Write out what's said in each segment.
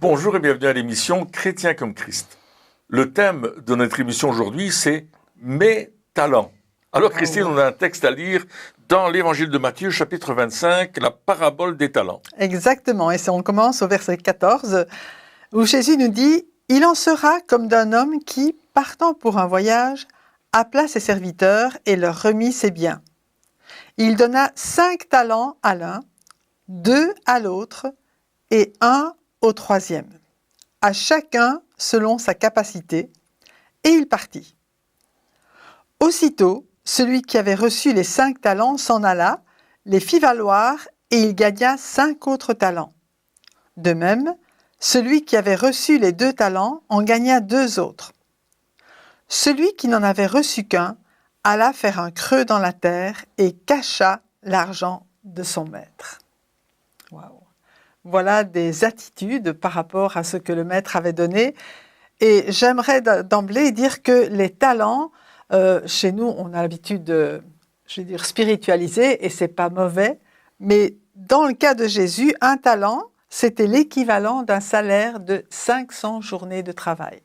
Bonjour et bienvenue à l'émission Chrétien comme Christ. Le thème de notre émission aujourd'hui, c'est « Mes talents ». Alors Christine, on a un texte à lire dans l'évangile de Matthieu, chapitre 25, la parabole des talents. Exactement, et on commence au verset 14, où Jésus nous dit « Il en sera comme d'un homme qui, partant pour un voyage, appela ses serviteurs et leur remit ses biens. Il donna 5 talents à l'un, 2 à l'autre et 1 au troisième, à chacun selon sa capacité, et il partit. Aussitôt, celui qui avait reçu les 5 talents s'en alla, les fit valoir, et il gagna 5 autres talents. De même, celui qui avait reçu les 2 talents en gagna 2 autres. Celui qui n'en avait reçu qu'un alla faire un creux dans la terre et cacha l'argent de son maître. Waouh. Voilà des attitudes par rapport à ce que le maître avait donné. Et j'aimerais d'emblée dire que les talents, chez nous, on a l'habitude de, spiritualiser, et c'est pas mauvais. Mais dans le cas de Jésus, un talent, c'était l'équivalent d'un salaire de 500 journées de travail.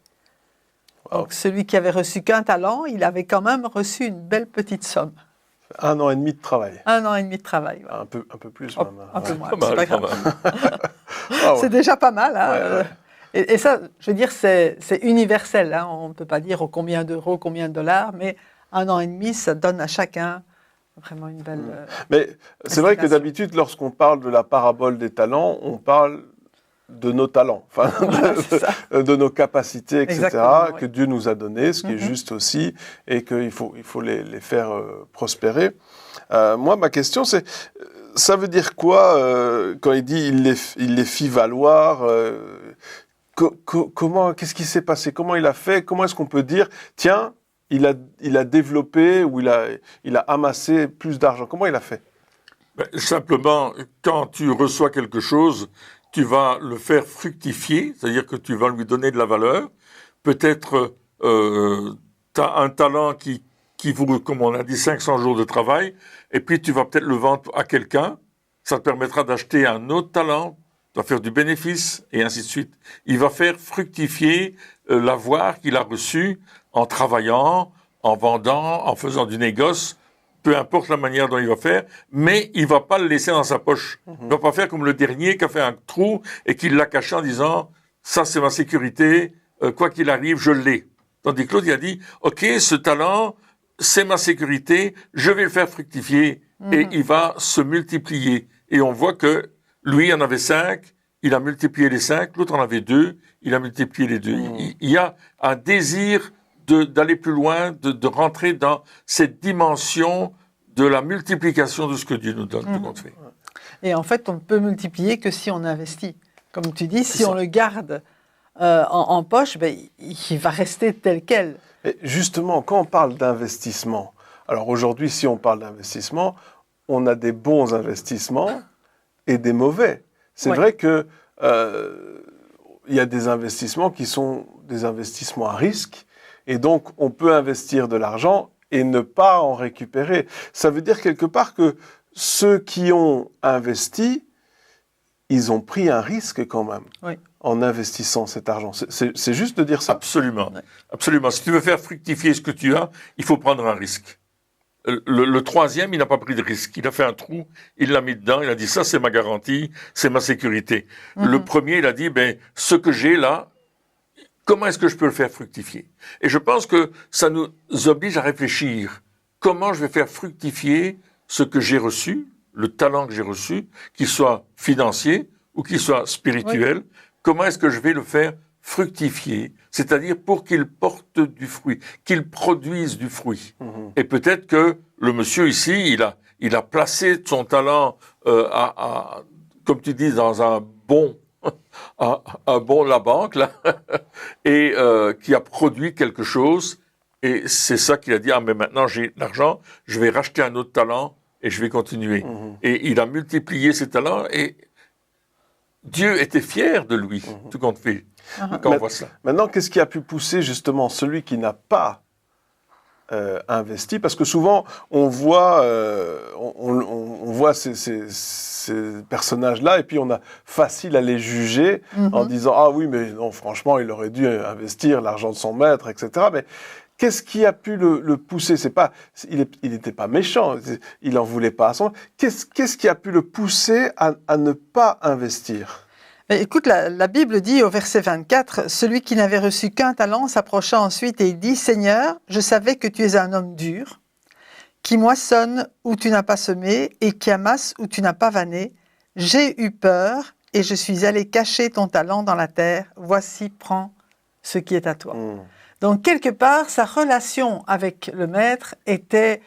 Wow. Donc celui qui avait reçu qu'un talent, il avait quand même reçu une belle petite somme. 1 an et demi de travail. 1 an et demi de travail. Ouais. Un peu plus même. Un peu moins, c'est pas grave. C'est déjà pas mal. Hein. Ouais. Et ça, je veux dire, c'est universel. Hein. On ne peut pas dire combien d'euros, combien de dollars, mais 1 an et demi, ça donne à chacun vraiment une belle... Mais c'est vrai que d'habitude, lorsqu'on parle de la parabole des talents, on parle de nos talents, enfin, de nos capacités, etc., que Dieu nous a données, ce qui est juste aussi, et qu'il faut les faire prospérer. Moi, ma question, c'est, ça veut dire quoi quand il dit il les fit valoir comment, qu'est-ce qui s'est passé? Comment il a fait? Comment est-ce qu'on peut dire, tiens, il a développé ou il a amassé plus d'argent? Comment il a fait? Simplement, quand tu reçois quelque chose, tu vas le faire fructifier, c'est-à-dire que tu vas lui donner de la valeur. Peut-être tu as un talent qui vaut, comme on a dit, 500 jours de travail, et puis tu vas peut-être le vendre à quelqu'un. Ça te permettra d'acheter un autre talent, tu vas faire du bénéfice, et ainsi de suite. Il va faire fructifier l'avoir qu'il a reçu en travaillant, en vendant, en faisant du négoce, peu importe la manière dont il va faire, mais il va pas le laisser dans sa poche. Il va pas faire comme le dernier qui a fait un trou et qui l'a caché en disant « ça c'est ma sécurité, quoi qu'il arrive, je l'ai ». Tandis que l'autre il a dit « ok, ce talent, c'est ma sécurité, je vais le faire fructifier et il va se multiplier ». Et on voit que lui en avait 5, il a multiplié les 5, l'autre en avait 2, il a multiplié les 2. Il y a un désir d'aller plus loin, de rentrer dans cette dimension de la multiplication de ce que Dieu nous donne, tout compte fait. Et en fait, on ne peut multiplier que si on investit. Comme tu dis, si on le garde en poche, il va rester tel quel. Et justement, quand on parle d'investissement, alors aujourd'hui, si on parle d'investissement, on a des bons investissements et des mauvais. C'est vrai que il y a des investissements qui sont des investissements à risque, et donc on peut investir de l'argent et ne pas en récupérer. Ça veut dire quelque part que ceux qui ont investi, ils ont pris un risque quand même en investissant cet argent. C'est juste de dire ça. Absolument. Absolument. Si tu veux faire fructifier ce que tu as, il faut prendre un risque. Le troisième, il n'a pas pris de risque. Il a fait un trou, il l'a mis dedans, il a dit ça c'est ma garantie, c'est ma sécurité. Le premier, il a dit ce que j'ai là, comment est-ce que je peux le faire fructifier? Et je pense que ça nous oblige à réfléchir. Comment je vais faire fructifier ce que j'ai reçu, le talent que j'ai reçu, qu'il soit financier ou qu'il soit spirituel? Comment est-ce que je vais le faire fructifier? C'est-à-dire pour qu'il porte du fruit, qu'il produise du fruit. Et peut-être que le monsieur ici, il a placé son talent, comme tu dis, dans un bon la banque là et qui a produit quelque chose, et c'est ça qu'il a dit, mais maintenant j'ai l'argent, je vais racheter un autre talent et je vais continuer. Et il a multiplié ses talents et Dieu était fier de lui, tout compte fait, quand on voit ça. Maintenant, qu'est-ce qui a pu pousser justement celui qui n'a pas investi, parce que souvent on voit ces personnages-là et puis on a facile à les juger en disant ah oui mais non franchement il aurait dû investir l'argent de son maître, etc. Mais qu'est-ce qui a pu le pousser? C'est pas, il n'était pas méchant, il en voulait pas à son. Qu'est-ce qui a pu le pousser à ne pas investir? Mais écoute, la Bible dit au verset 24, « Celui qui n'avait reçu qu'un talent s'approcha ensuite et il dit, « Seigneur, je savais que tu es un homme dur, qui moissonne où tu n'as pas semé et qui amasse où tu n'as pas vanné. J'ai eu peur et je suis allé cacher ton talent dans la terre. Voici, prends ce qui est à toi. » Donc, quelque part, sa relation avec le maître était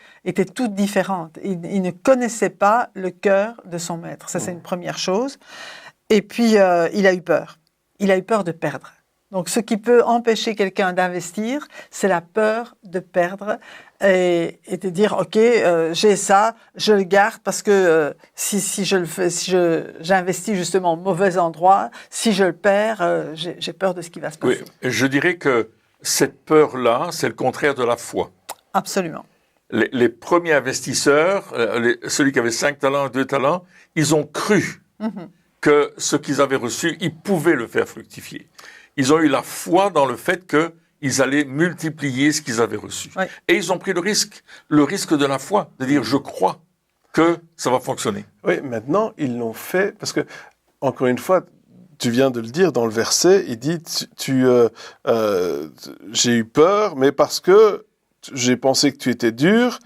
toute différente. Il ne connaissait pas le cœur de son maître. Ça, c'est une première chose. Et puis, il a eu peur. Il a eu peur de perdre. Donc, ce qui peut empêcher quelqu'un d'investir, c'est la peur de perdre et de dire, OK, j'ai ça, je le garde parce que si je le fais, si j'investis justement au mauvais endroit, si je le perds, j'ai peur de ce qui va se passer. Oui, je dirais que cette peur-là, c'est le contraire de la foi. Absolument. Les premiers investisseurs, celui qui avait 5 talents, 2 talents, ils ont cru que ce qu'ils avaient reçu, ils pouvaient le faire fructifier. Ils ont eu la foi dans le fait qu'ils allaient multiplier ce qu'ils avaient reçu. Oui. Et ils ont pris le risque de la foi, de dire « je crois que ça va fonctionner ». Oui, maintenant, ils l'ont fait, parce que, encore une fois, tu viens de le dire dans le verset, il dit j'ai eu peur, mais parce que j'ai pensé que tu étais dur,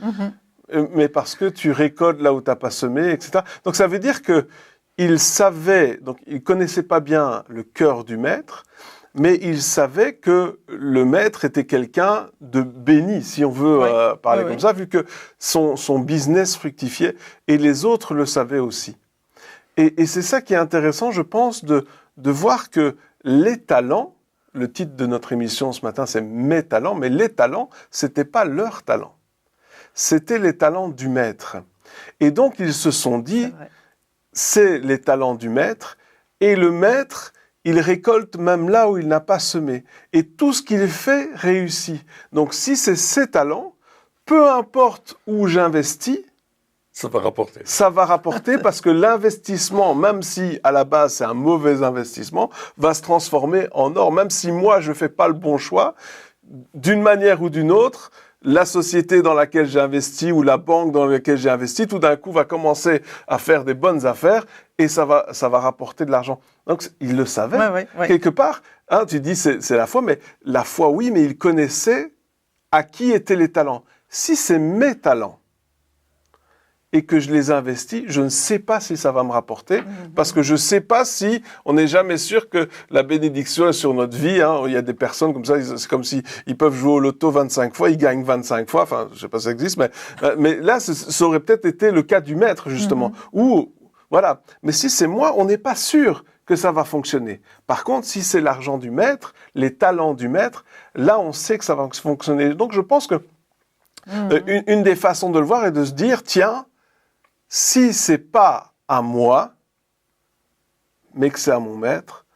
mais parce que tu récoltes là où tu n'as pas semé, etc. Donc ça veut dire qu'il savait, donc il ne connaissait pas bien le cœur du maître, mais il savait que le maître était quelqu'un de béni, si on veut parler comme ça, vu que son business fructifiait, et les autres le savaient aussi. Et c'est ça qui est intéressant, je pense, de voir que les talents, le titre de notre émission ce matin, c'est « Mes talents », mais les talents, c'était pas leurs talents. C'était les talents du maître. Et donc, ils se sont dit, c'est les talents du maître, et le maître, il récolte même là où il n'a pas semé. Et tout ce qu'il fait réussit. Donc, si c'est ses talents, peu importe où j'investis, ça va rapporter. Ça va rapporter parce que l'investissement, même si à la base c'est un mauvais investissement, va se transformer en or. Même si moi je ne fais pas le bon choix, d'une manière ou d'une autre, la société dans laquelle j'ai investi ou la banque dans laquelle j'ai investi, tout d'un coup va commencer à faire des bonnes affaires et ça va rapporter de l'argent. Donc il le savait. Quelque part, hein, tu dis c'est la foi, mais la foi oui, mais il connaissait à qui étaient les talents. Si c'est mes talents, et que je les investis, je ne sais pas si ça va me rapporter, parce que je ne sais pas si, on n'est jamais sûr que la bénédiction est sur notre vie. Hein. Il y a des personnes comme ça, c'est comme si ils peuvent jouer au loto 25 fois, ils gagnent 25 fois, enfin, je ne sais pas si ça existe, mais là, ça aurait peut-être été le cas du maître, justement. Ou, voilà. Mais si c'est moi, on n'est pas sûr que ça va fonctionner. Par contre, si c'est l'argent du maître, les talents du maître, là, on sait que ça va fonctionner. Donc, je pense que une des façons de le voir est de se dire, tiens, si c'est pas à moi, mais que c'est à mon maître,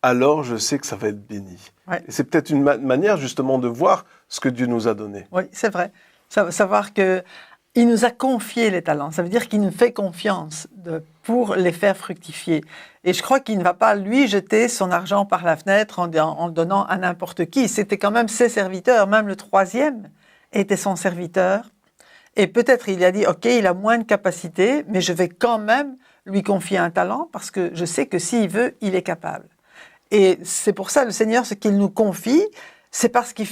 alors je sais que ça va être béni. Ouais. Et c'est peut-être une manière justement de voir ce que Dieu nous a donné. Oui, c'est vrai. Savoir qu'il nous a confié les talents, ça veut dire qu'il nous fait confiance pour les faire fructifier. Et je crois qu'il ne va pas, lui, jeter son argent par la fenêtre en le donnant à n'importe qui. C'était quand même ses serviteurs, même le 3e était son serviteur. Et peut-être il a dit, OK, il a moins de capacité, mais je vais quand même lui confier un talent parce que je sais que s'il veut, il est capable. Et c'est pour ça, le Seigneur, ce qu'il nous confie, c'est parce qu'il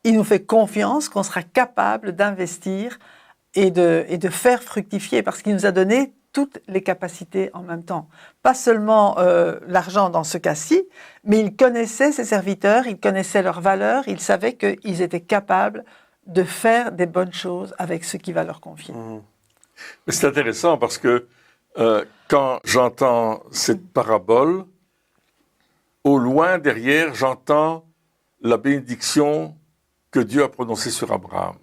nous fait confiance qu'on sera capable d'investir et de faire fructifier, parce qu'il nous a donné toutes les capacités en même temps. Pas seulement l'argent dans ce cas-ci, mais il connaissait ses serviteurs, il connaissait leurs valeurs, il savait qu'ils étaient capables de faire des bonnes choses avec ce qu'il va leur confier. C'est intéressant parce que quand j'entends cette parabole, au loin derrière, j'entends la bénédiction que Dieu a prononcée sur Abraham.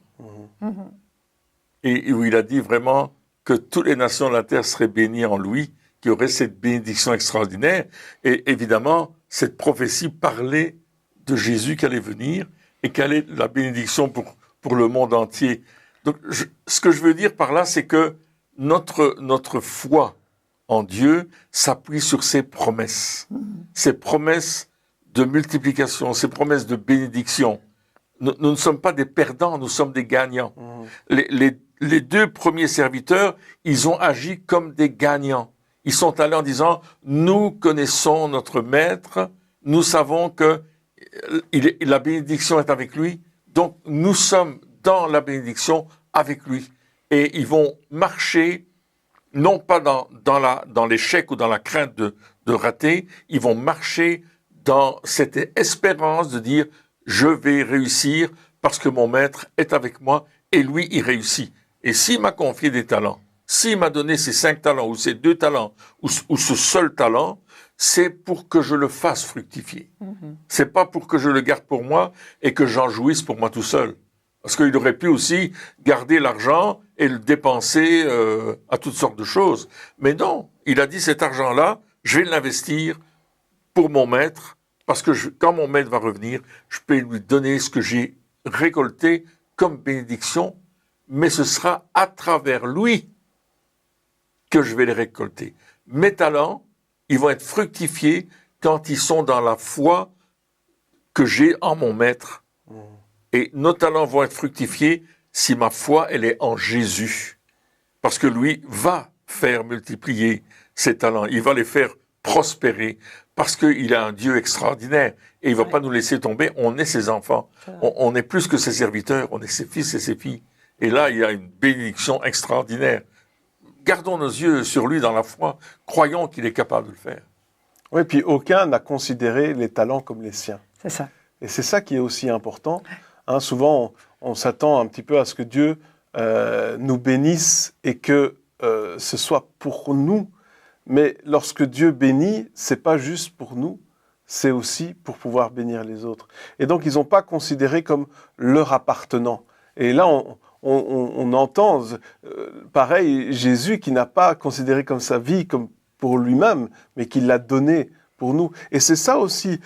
Et où il a dit vraiment que toutes les nations de la terre seraient bénies en lui, qu'il y aurait cette bénédiction extraordinaire. Et évidemment, cette prophétie parlait de Jésus qui allait venir et quelle est la bénédiction pour le monde entier. Donc, ce que je veux dire par là, c'est que notre foi en Dieu s'appuie sur ses promesses. Ses promesses de multiplication, ses promesses de bénédiction. Nous ne sommes pas des perdants, nous sommes des gagnants. Les deux premiers serviteurs, ils ont agi comme des gagnants. Ils sont allés en disant, nous connaissons notre maître, nous savons que la bénédiction est avec lui, donc nous sommes dans la bénédiction avec lui. Et ils vont marcher, non pas dans l'échec ou dans la crainte de rater, ils vont marcher dans cette espérance de dire, je vais réussir parce que mon maître est avec moi et lui, il réussit. Et s'il m'a confié des talents, s'il m'a donné ces 5 talents ou ces 2 talents ou ce seul talent, c'est pour que je le fasse fructifier. C'est pas pour que je le garde pour moi et que j'en jouisse pour moi tout seul. Parce qu'il aurait pu aussi garder l'argent et le dépenser à toutes sortes de choses. Mais non, il a dit cet argent-là, je vais l'investir pour mon maître, parce que quand mon maître va revenir, je peux lui donner ce que j'ai récolté comme bénédiction, mais ce sera à travers lui que je vais les récolter. Mes talents, ils vont être fructifiés quand ils sont dans la foi que j'ai en mon maître. Et nos talents vont être fructifiés si ma foi, elle est en Jésus. Parce que lui va faire multiplier ses talents. Il va les faire prospérer. Parce qu'il est un Dieu extraordinaire. Et il ne va pas nous laisser tomber. On est ses enfants. On est plus que ses serviteurs. On est ses fils et ses filles. Et là, il y a une bénédiction extraordinaire. Gardons nos yeux sur lui dans la foi. Croyons qu'il est capable de le faire. Oui, puis aucun n'a considéré les talents comme les siens. C'est ça. Et c'est ça qui est aussi important. Souvent, on s'attend un petit peu à ce que Dieu nous bénisse et que ce soit pour nous. Mais lorsque Dieu bénit, c'est pas juste pour nous, c'est aussi pour pouvoir bénir les autres. Et donc, ils n'ont pas considéré comme leur appartenant. Et là, on entend, pareil, Jésus qui n'a pas considéré comme sa vie comme pour lui-même, mais qui l'a donné pour nous. Et c'est ça aussi,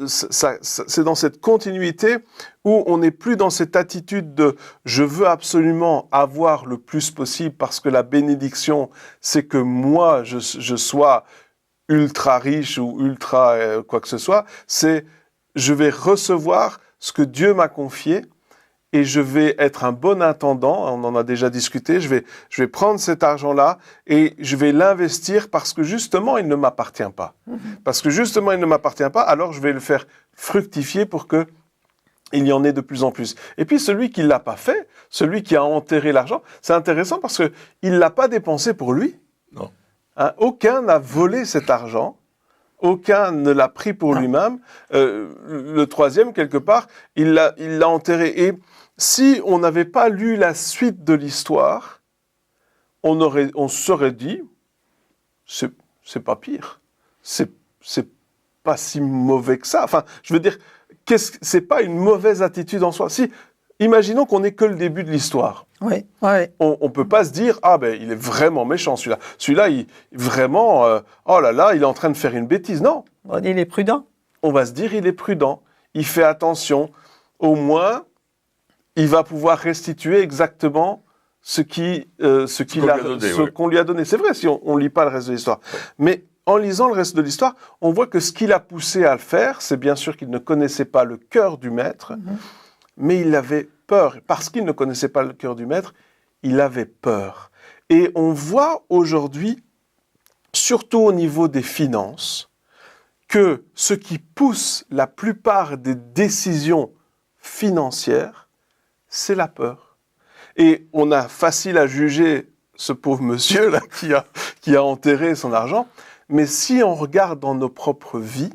c'est dans cette continuité où on n'est plus dans cette attitude de « je veux absolument avoir le plus possible parce que la bénédiction, c'est que moi, je sois ultra riche ou ultra quoi que ce soit », c'est « je vais recevoir ce que Dieu m'a confié » et je vais être un bon intendant, on en a déjà discuté, je vais prendre cet argent-là et je vais l'investir parce que justement, il ne m'appartient pas. Parce que justement, il ne m'appartient pas, alors je vais le faire fructifier pour que il y en ait de plus en plus. Et puis celui qui ne l'a pas fait, celui qui a enterré l'argent, c'est intéressant parce qu'il ne l'a pas dépensé pour lui. Non. Aucun n'a volé cet argent. Aucun ne l'a pris pour lui-même. Le troisième, quelque part, il l'a enterré. Et si on n'avait pas lu la suite de l'histoire, on serait dit, c'est pas pire. C'est pas si mauvais que ça. Enfin, je veux dire, c'est pas une mauvaise attitude en soi. Si, imaginons qu'on n'ait que le début de l'histoire. Oui, oui. On peut pas se dire, ah ben, il est vraiment méchant celui-là. Celui-là, vraiment, oh là là, il est en train de faire une bêtise. Non. Il est prudent. On va se dire, il est prudent. Il fait attention. Au moins, il va pouvoir restituer exactement ce qu'on lui a donné. C'est vrai si on lit pas le reste de l'histoire. Mais en lisant le reste de l'histoire, on voit que ce qui l'a poussé à le faire, c'est bien sûr qu'il ne connaissait pas le cœur du maître, mais il avait peur. Parce qu'il ne connaissait pas le cœur du maître, il avait peur. Et on voit aujourd'hui, surtout au niveau des finances, que ce qui pousse la plupart des décisions financières, c'est la peur. Et on a facile à juger ce pauvre monsieur là qui a enterré son argent, mais si on regarde dans nos propres vies,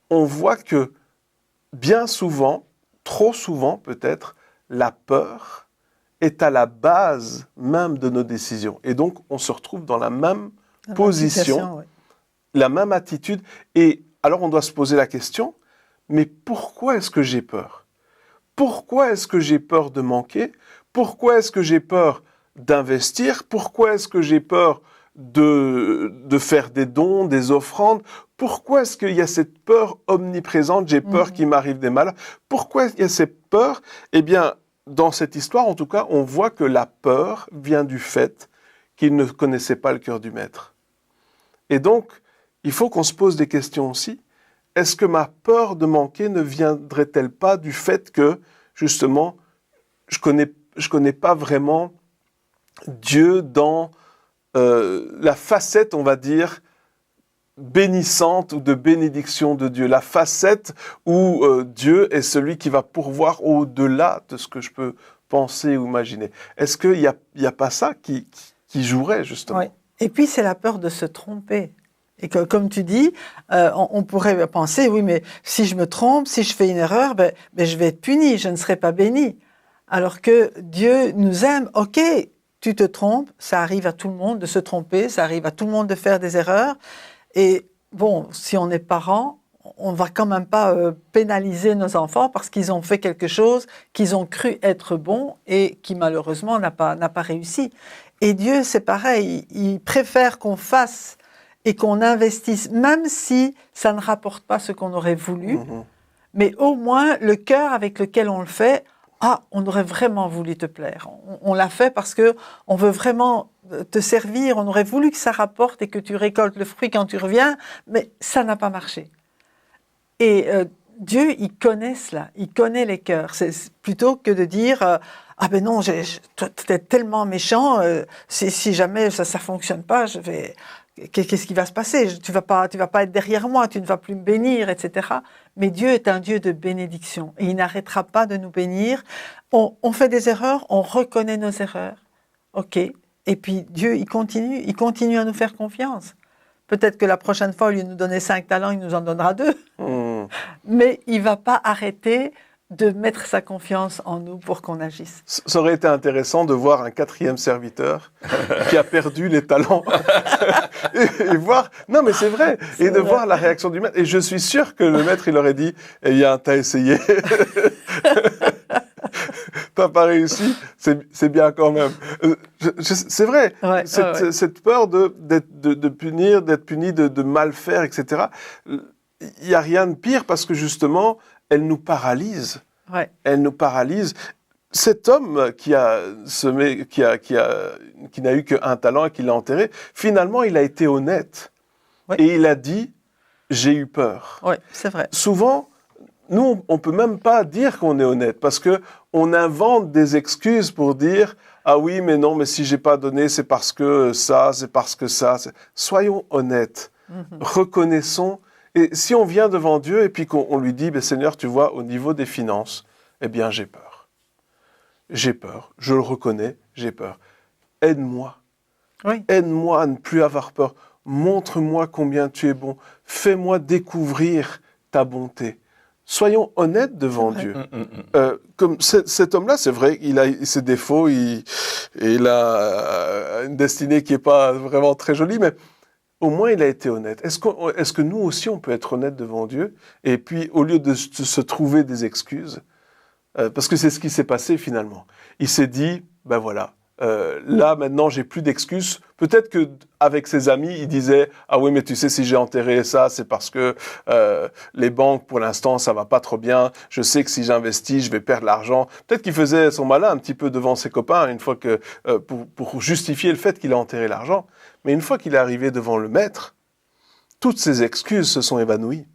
on voit que bien souvent, trop souvent peut-être, la peur est à la base même de nos décisions. Et donc, on se retrouve dans la même position, la même attitude. Et alors, on doit se poser la question, mais pourquoi est-ce que j'ai peur ? Pourquoi est-ce que j'ai peur de manquer ? Pourquoi est-ce que j'ai peur d'investir ? Pourquoi est-ce que j'ai peur de faire des dons, des offrandes? Pourquoi est-ce qu'il y a cette peur omniprésente? J'ai peur qu'il m'arrive des malheurs. Pourquoi il y a cette peur? Eh bien, dans cette histoire, en tout cas, on voit que la peur vient du fait qu'il ne connaissait pas le cœur du maître. Et donc, il faut qu'on se pose des questions aussi. Est-ce que ma peur de manquer ne viendrait-elle pas du fait que, justement, je connais pas vraiment Dieu dans la facette, on va dire, bénissante ou de bénédiction de Dieu, la facette où Dieu est celui qui va pourvoir au-delà de ce que je peux penser ou imaginer. Est-ce qu'il y a pas ça qui jouerait, justement? Oui. Et puis, c'est la peur de se tromper. Et que, comme tu dis, on pourrait penser, oui, mais si je me trompe, si je fais une erreur, ben, je vais être puni, je ne serai pas béni. Alors que Dieu nous aime, ok, tu te trompes, ça arrive à tout le monde de se tromper, ça arrive à tout le monde de faire des erreurs. Et bon, si on est parent, on ne va quand même pas pénaliser nos enfants parce qu'ils ont fait quelque chose qu'ils ont cru être bon et qui malheureusement n'a pas réussi. Et Dieu, c'est pareil, il préfère qu'on fasse et qu'on investisse, même si ça ne rapporte pas ce qu'on aurait voulu, mais au moins le cœur avec lequel on le fait, on aurait vraiment voulu te plaire. On l'a fait parce que on veut vraiment te servir, on aurait voulu que ça rapporte et que tu récoltes le fruit quand tu reviens, mais ça n'a pas marché. Et Dieu, il connaît cela, il connaît les cœurs. C'est plutôt que de dire ah ben non, toi t'es tellement méchant, si jamais ça fonctionne pas, qu'est-ce qui va se passer? Tu vas pas être derrière moi, tu ne vas plus me bénir, etc. Mais Dieu est un Dieu de bénédiction et il n'arrêtera pas de nous bénir. On fait des erreurs, on reconnaît nos erreurs, ok. Et puis Dieu, il continue à nous faire confiance. Peut-être que la prochaine fois, au lieu de nous donner 5 talents, il nous en donnera 2. Mais il va pas arrêter de mettre sa confiance en nous pour qu'on agisse. Ça aurait été intéressant de voir un 4e serviteur qui a perdu les talents et voir, non mais c'est vrai, et de voir la réaction du maître. Et je suis sûr que le maître, il aurait dit, eh bien, t'as essayé, t'as pas réussi, c'est bien quand même. C'est vrai, ouais, cette peur de punir, d'être puni, de mal faire, etc. Il n'y a rien de pire parce que justement, elle nous paralyse. Ouais. Elle nous paralyse. Cet homme qui n'a eu qu'un talent et qui l'a enterré, finalement, il a été honnête. Ouais. Et il a dit, j'ai eu peur. Oui, c'est vrai. Souvent, nous, on peut même pas dire qu'on est honnête parce que on invente des excuses pour dire, ah oui, mais non, mais si j'ai pas donné, c'est parce que ça, c'est parce que ça. Soyons honnêtes. Reconnaissons. Et si on vient devant Dieu et puis qu'on lui dit, Seigneur, tu vois, au niveau des finances, eh bien, j'ai peur. J'ai peur. Je le reconnais, j'ai peur. Aide-moi. Oui. Aide-moi à ne plus avoir peur. Montre-moi combien tu es bon. Fais-moi découvrir ta bonté. Soyons honnêtes devant Dieu. Comme cet homme-là, c'est vrai, il a ses défauts, il a une destinée qui n'est pas vraiment très jolie, mais au moins, il a été honnête. Est-ce que nous aussi, on peut être honnête devant Dieu? Et puis, au lieu de se trouver des excuses, parce que c'est ce qui s'est passé finalement. Il s'est dit, ben voilà, là maintenant, j'ai plus d'excuses. Peut-être que avec ses amis, il disait, ah oui, mais tu sais, si j'ai enterré ça, c'est parce que les banques, pour l'instant, ça va pas trop bien. Je sais que si j'investis, je vais perdre l'argent. Peut-être qu'il faisait son malin un petit peu devant ses copains, une fois que pour justifier le fait qu'il a enterré l'argent. Mais une fois qu'il est arrivé devant le maître, toutes ses excuses se sont évanouies.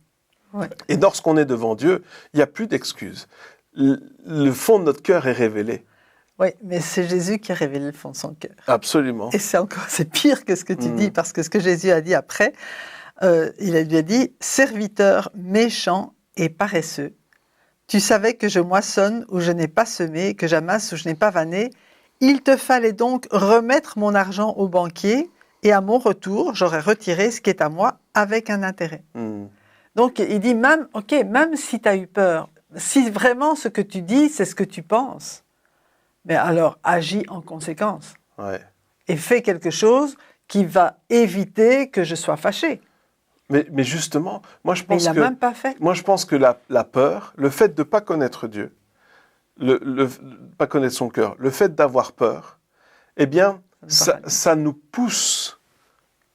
Ouais. Et lorsqu'on est devant Dieu, il n'y a plus d'excuses. Le fond de notre cœur est révélé. Oui, mais c'est Jésus qui a révélé le fond de son cœur. Absolument. Et c'est pire que ce que tu dis, parce que ce que Jésus a dit après, il lui a dit « Serviteur méchant et paresseux, tu savais que je moissonne où je n'ai pas semé, que j'amasse où je n'ai pas vanné. Il te fallait donc remettre mon argent au banquier, et à mon retour, j'aurais retiré ce qui est à moi avec un intérêt. » Donc, il dit même si tu as eu peur, si vraiment ce que tu dis, c'est ce que tu penses, mais alors agis en conséquence. Ouais. Et fais quelque chose qui va éviter que je sois fâché. Mais justement, moi je pense il l'a même pas fait. Moi je pense que la peur, le fait de ne pas connaître Dieu, pas connaître son cœur, le fait d'avoir peur, eh bien, ça nous pousse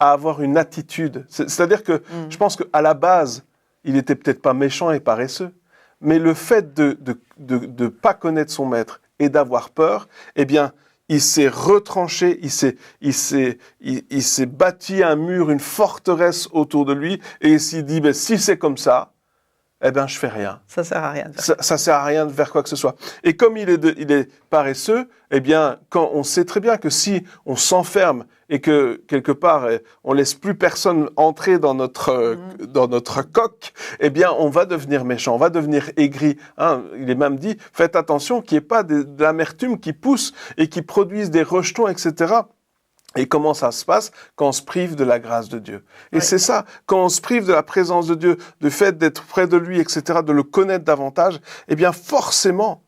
à avoir une attitude. C'est-à-dire que je pense qu'à la base, il n'était peut-être pas méchant et paresseux, mais le fait de ne pas connaître son maître et d'avoir peur, eh bien, il s'est retranché, il s'est bâti un mur, une forteresse autour de lui, et il s'est dit, si c'est comme ça, eh bien, je fais rien. Ça sert à rien de faire. Ça sert à rien de faire quoi que ce soit. Et comme il est paresseux, eh bien, quand on sait très bien que si on s'enferme et que quelque part on laisse plus personne entrer dans notre coque, eh bien, on va devenir méchant, on va devenir aigri. Hein, il est même dit, faites attention qu'il n'y ait pas de l'amertume qui pousse et qui produise des rejetons, etc. Et comment ça se passe quand on se prive de la grâce de Dieu. Et c'est ça, quand on se prive de la présence de Dieu, du fait d'être près de lui, etc., de le connaître davantage, eh bien forcément,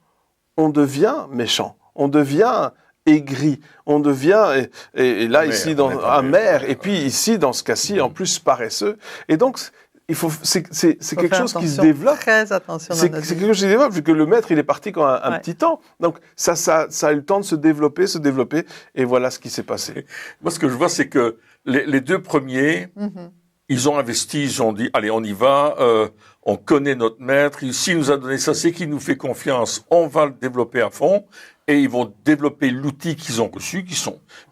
on devient méchant, on devient aigri, on devient, et là, ici, amer, et puis ici, dans ce cas-ci, en plus, paresseux. Et donc, c'est quelque chose qui se développe. Très attention. C'est quelque chose qui se développe, vu que le maître, il est parti quand un petit temps. Donc, ça a eu le temps de se développer, et voilà ce qui s'est passé. Moi, ce que je vois, c'est que les deux premiers, ils ont investi, ils ont dit, allez, on y va, on connaît notre maître, s'il nous a donné ça, c'est qu'il nous fait confiance, on va le développer à fond, et ils vont développer l'outil qu'ils ont reçu,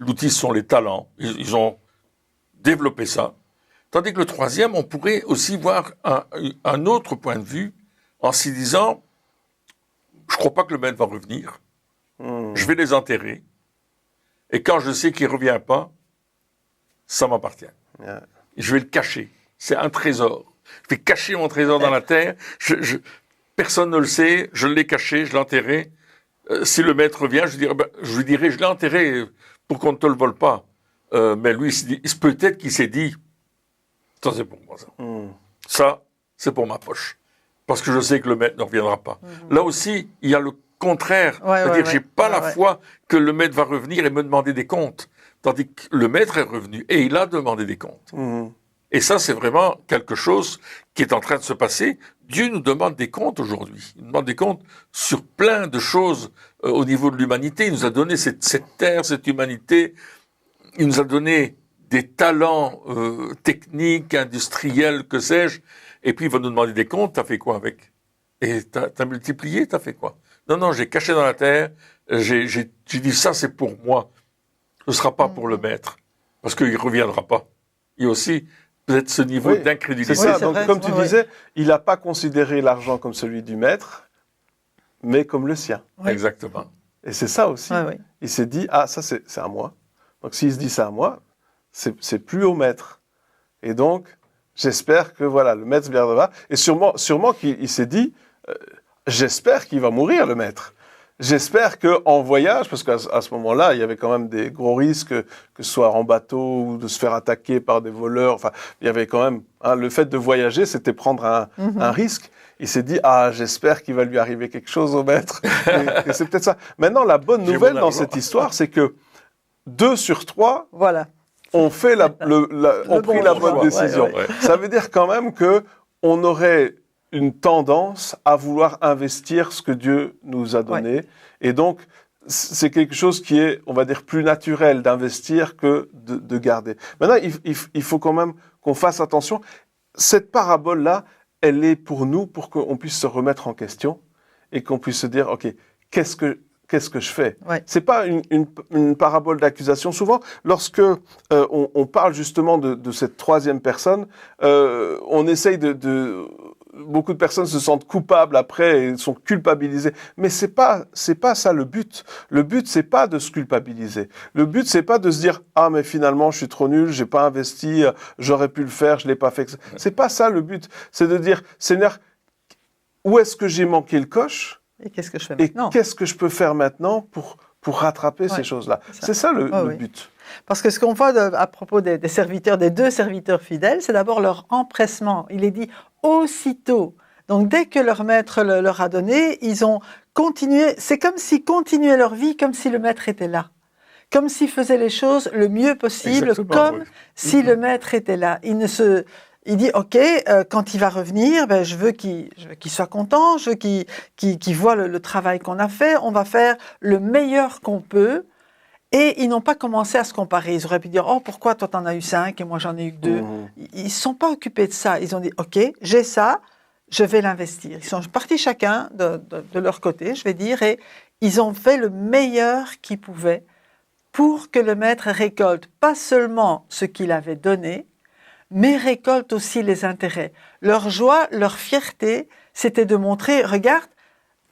l'outil sont les talents, ils ont développé ça. Tandis que le troisième, on pourrait aussi voir un autre point de vue en s'y disant, je ne crois pas que le maître va revenir, je vais les enterrer, et quand je sais qu'il ne revient pas, ça m'appartient. Yeah. Je vais le cacher, c'est un trésor. Je vais cacher mon trésor dans la terre, personne ne le sait, je l'ai caché, je l'ai enterré. Si le maître revient, je lui dirai, je l'ai enterré pour qu'on ne te le vole pas. Mais lui, peut-être qu'il s'est dit, ça, c'est pour moi, ça. Ça, c'est pour ma poche. Parce que je sais que le maître ne reviendra pas. Là aussi, il y a le contraire. C'est-à-dire, j'ai pas la foi que le maître va revenir et me demander des comptes. Tandis que le maître est revenu et il a demandé des comptes. Et ça, c'est vraiment quelque chose qui est en train de se passer. Dieu nous demande des comptes aujourd'hui. Il nous demande des comptes sur plein de choses au niveau de l'humanité. Il nous a donné cette terre, cette humanité. Il nous a donné des talents techniques, industriels, que sais-je, et puis il va nous demander des comptes, t'as fait quoi avec? Et t'as multiplié, t'as fait quoi? Non, j'ai caché dans la terre, j'ai dit ça c'est pour moi, ce ne sera pas pour le maître, parce qu'il ne reviendra pas. Il y a aussi peut-être ce niveau d'incrédulité. C'est ça, donc vrai, comme tu disais, il n'a pas considéré l'argent comme celui du maître, mais comme le sien. Exactement. Et c'est ça aussi. Il s'est dit, ça c'est à moi. Donc s'il se dit c'est à moi, c'est plus au maître. Et donc, j'espère que voilà, le maître viendra. Et sûrement qu'il s'est dit, j'espère qu'il va mourir, le maître. J'espère qu'en voyage, parce qu'à ce moment-là, il y avait quand même des gros risques, que ce soit en bateau ou de se faire attaquer par des voleurs. Enfin, il y avait quand même, le fait de voyager, c'était prendre un risque. Il s'est dit, j'espère qu'il va lui arriver quelque chose au maître. et c'est peut-être ça. Maintenant, la bonne nouvelle dans cette histoire, c'est que 2 sur 3 ont pris la bonne décision. Ça veut dire quand même qu'on aurait une tendance à vouloir investir ce que Dieu nous a donné. Et donc, c'est quelque chose qui est, on va dire, plus naturel d'investir que de garder. Maintenant, il faut quand même qu'on fasse attention. Cette parabole-là, elle est pour nous, pour qu'on puisse se remettre en question et qu'on puisse se dire, OK, qu'est-ce que je fais? C'est pas une parabole d'accusation. Souvent, lorsque on parle justement de cette troisième personne, on essaye beaucoup de personnes se sentent coupables après et sont culpabilisées. Mais c'est pas ça le but. Le but, c'est pas de se culpabiliser. Le but, c'est pas de se dire, mais finalement, je suis trop nul, j'ai pas investi, j'aurais pu le faire, je l'ai pas fait. C'est pas ça le but. C'est de dire, Seigneur, où est-ce que j'ai manqué le coche? Et qu'est-ce que je fais maintenant? Et qu'est-ce que je peux faire maintenant pour rattraper ces choses-là? C'est ça le but. Parce que ce qu'on voit à propos des serviteurs, des 2 serviteurs fidèles, c'est d'abord leur empressement. Il est dit aussitôt. Donc dès que leur maître leur a donné, ils ont continué. C'est comme s'ils continuaient leur vie, comme si le maître était là. Comme s'ils faisaient les choses le mieux possible, si le maître était là. Il dit, OK, quand il va revenir, je veux qu'il soit content, je veux qu'il voit le travail qu'on a fait, on va faire le meilleur qu'on peut. Et ils n'ont pas commencé à se comparer. Ils auraient pu dire, pourquoi toi t'en as eu 5 et moi j'en ai eu que 2. Ils ne se sont pas occupés de ça. Ils ont dit, OK, j'ai ça, je vais l'investir. Ils sont partis chacun de leur côté, je vais dire, et ils ont fait le meilleur qu'ils pouvaient pour que le maître récolte pas seulement ce qu'il avait donné, mais récolte aussi les intérêts. Leur joie, leur fierté, c'était de montrer, regarde,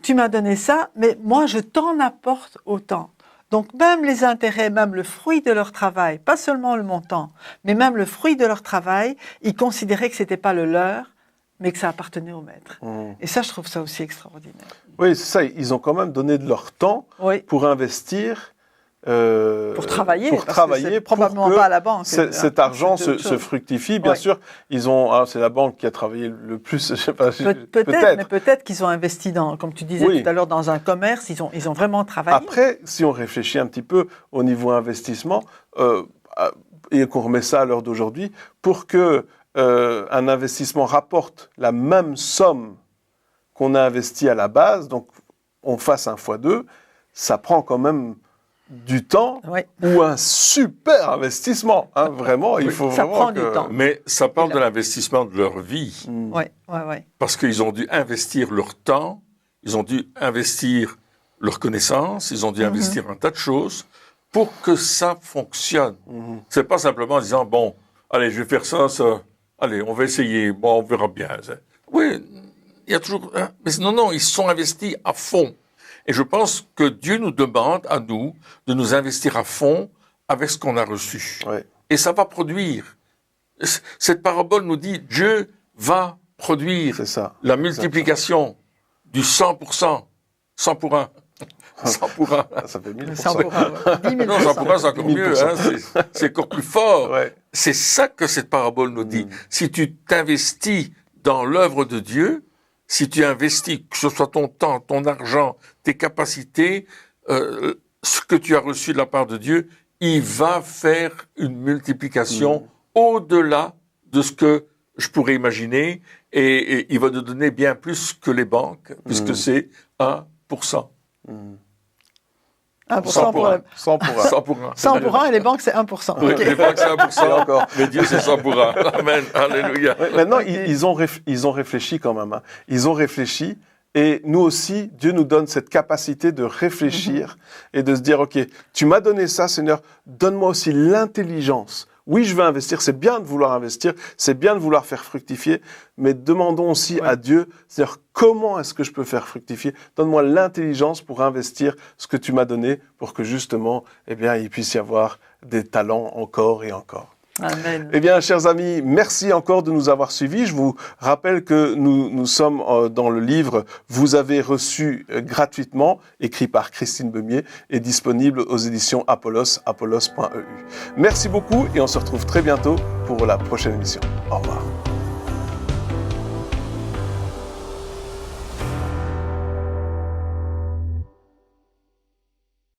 tu m'as donné ça, mais moi je t'en apporte autant. Donc même les intérêts, même le fruit de leur travail, pas seulement le montant, mais même le fruit de leur travail, ils considéraient que ce n'était pas le leur, mais que ça appartenait au maître. Et ça, je trouve ça aussi extraordinaire. Oui, c'est ça. Ils ont quand même donné de leur temps pour investir. Pour travailler, c'est probablement pour pas à la banque. Cet argent se fructifie. Bien sûr, ils ont. C'est la banque qui a travaillé le plus. Je sais pas. Peut-être, mais peut-être qu'ils ont investi comme tu disais tout à l'heure, dans un commerce. Ils ont vraiment travaillé. Après, si on réfléchit un petit peu au niveau investissement et qu'on remet ça à l'heure d'aujourd'hui, pour que un investissement rapporte la même somme qu'on a investi à la base, donc on fasse 1 x 2, ça prend quand même du temps ou un super investissement. Hein, vraiment, il faut ça vraiment prend du temps. Mais ça parle de l'investissement de leur vie. Oui. Parce qu'ils ont dû investir leur temps, ils ont dû investir leur connaissance, ils ont dû investir un tas de choses pour que ça fonctionne. C'est pas simplement en disant, bon, allez, je vais faire ça, allez, on va essayer, bon, on verra bien. Oui, il y a toujours... Mais non, ils sont investis à fond. Et je pense que Dieu nous demande, à nous, de nous investir à fond avec ce qu'on a reçu. Et ça va produire. Cette parabole nous dit, Dieu va produire la multiplication du 100%, 100 pour 1. 100 pour 1. Ça fait 1000%. 100 pour 1, 10 000%. Non, 100 pour 1, c'est encore mieux. Hein, c'est encore plus fort. C'est ça que cette parabole nous dit. Si tu t'investis dans l'œuvre de Dieu, si tu investis, que ce soit ton temps, ton argent, tes capacités, ce que tu as reçu de la part de Dieu, il va faire une multiplication au-delà de ce que je pourrais imaginer, et il va te donner bien plus que les banques, puisque c'est 1%. 1% pour 100 pour 1. 100 pour 1 et les banques, c'est 1%. Oui, les banques, c'est 1%. Encore. Mais Dieu, c'est 100 pour 1. Amen. Alléluia. Maintenant, ils ont réfléchi quand même. Hein. Ils ont réfléchi. Et nous aussi, Dieu nous donne cette capacité de réfléchir et de se dire, OK, tu m'as donné ça, Seigneur, donne-moi aussi l'intelligence. Oui, je veux investir, c'est bien de vouloir investir, c'est bien de vouloir faire fructifier, mais demandons aussi à Dieu, c'est-à-dire comment est-ce que je peux faire fructifier? Donne-moi l'intelligence pour investir ce que tu m'as donné pour que justement, eh bien, il puisse y avoir des talents encore et encore. Amen. Eh bien, chers amis, merci encore de nous avoir suivis. Je vous rappelle que nous sommes dans le livre « Vous avez reçu gratuitement », écrit par Christine Beumier, et disponible aux éditions Apollos, apollos.eu. Merci beaucoup et on se retrouve très bientôt pour la prochaine émission. Au revoir.